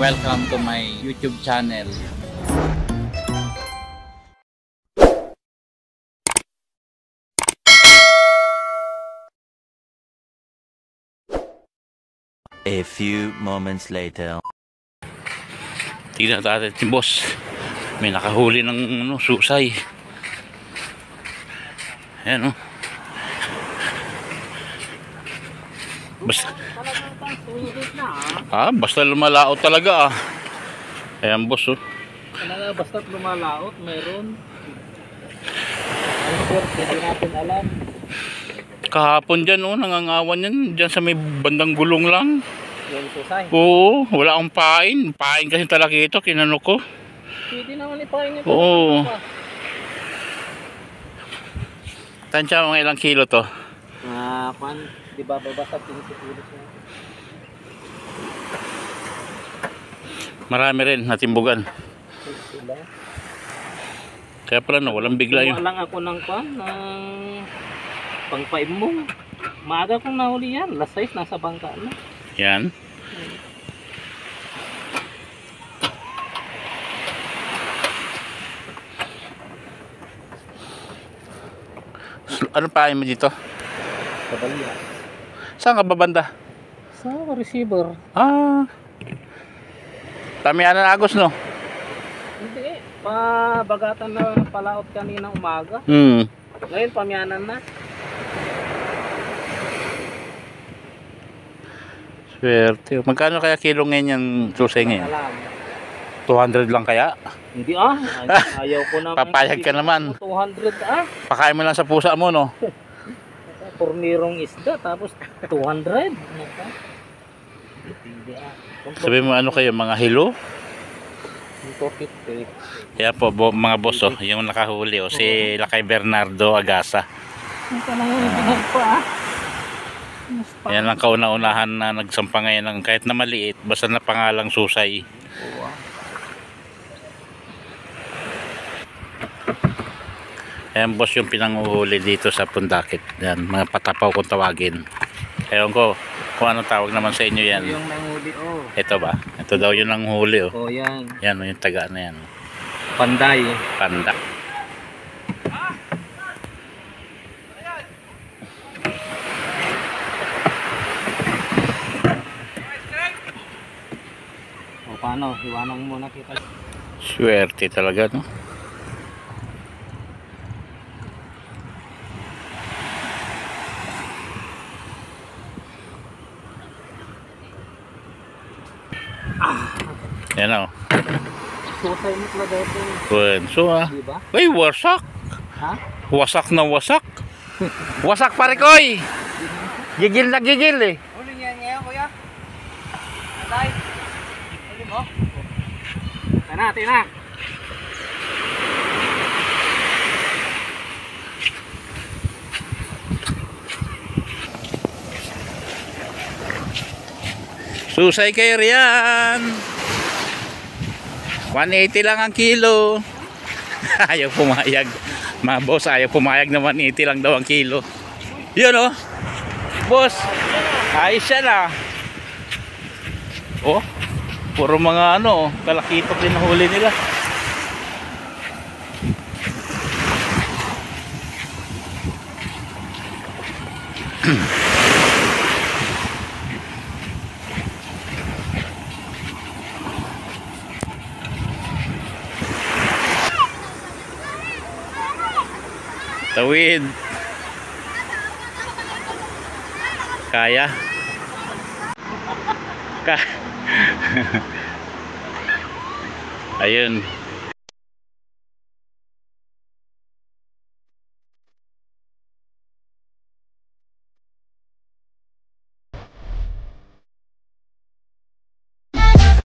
welcome to my YouTube channel. A few moments later. Tingnan natin si boss. May nakahuli ng susay. Ayan, oh. Basta lumalaot talaga, ah. Ayan, boss, oh. Basta lumalaot, meron. Hindi natin alam. Kahapon dyan, oh, nangangawan yan. Dyan sa may bandang gulong lang. Yung susay. Oo, wala akong pain. Pain kasi talaga ito, kinano ko. Pwede naman ipain ito. Oo. Tansya mga ilang kilo to? Di ba babasag yung sipulis niya? Marami rin natimbugan. Kaya pala no, walang bigla yung... Lang ako ng pang-5 mo. Maaga kong nahuli yan. Last size nasa bangka na. Yan. Ano pa mo dito? Kabalya. Saan ka babanda? Sa receiver. Tamihan na Agos, no? Hindi. Pabagatan na palaot kanina umaga. Ngayon pamyanan na. Swerte. Magkano kaya kilo ngayon yung susay ngayon? 200 lang kaya? Hindi ayaw ko na. Papayag ka naman. 200 Pakain mo lang sa pusa mo, no? Purnirong isda tapos 200. Sabi mo ano kayo, mga hilo? 250. Kaya po mga boss, oh, yung nakahuli, oh, si Lakay Bernardo Agasa. Yan ang kauna-unahan na nagsampa ngayon ng kahit na maliit, basta na pangalang susay. Ayan boss yung pinanguhuli dito sa Pundakit. Yan, mga patapaw kung tawagin. Ewan ko kung anong tawag naman sa inyo yan. Yung nanghuli, oh. Ito ba? Ito daw yung nanghuli, oh. Oh, yan. Yan, yung taga na yan. Panday. Panda. O, paano? Iwanan mo muna kita. Swerte talaga, no? Yan, oh. Susay mo talaga ito. Kwenso, ah. Diba? Ay, wasak. Ha? Wasak na wasak. Wasak pare koy. Gigil na gigil, eh. Uli niya ngayon, kuya. Atay. Uli mo. Tina. Susay kayo riyan. 180 lang ang kilo. Ayaw pumayag. Mga boss, ayaw pumayag na 180 lang daw ang kilo. Yun, oh. Boss, ayos yan, ah. Oh, puro mga ano, kalakitok din na huli nila. Tawid. Kaya. Ayun.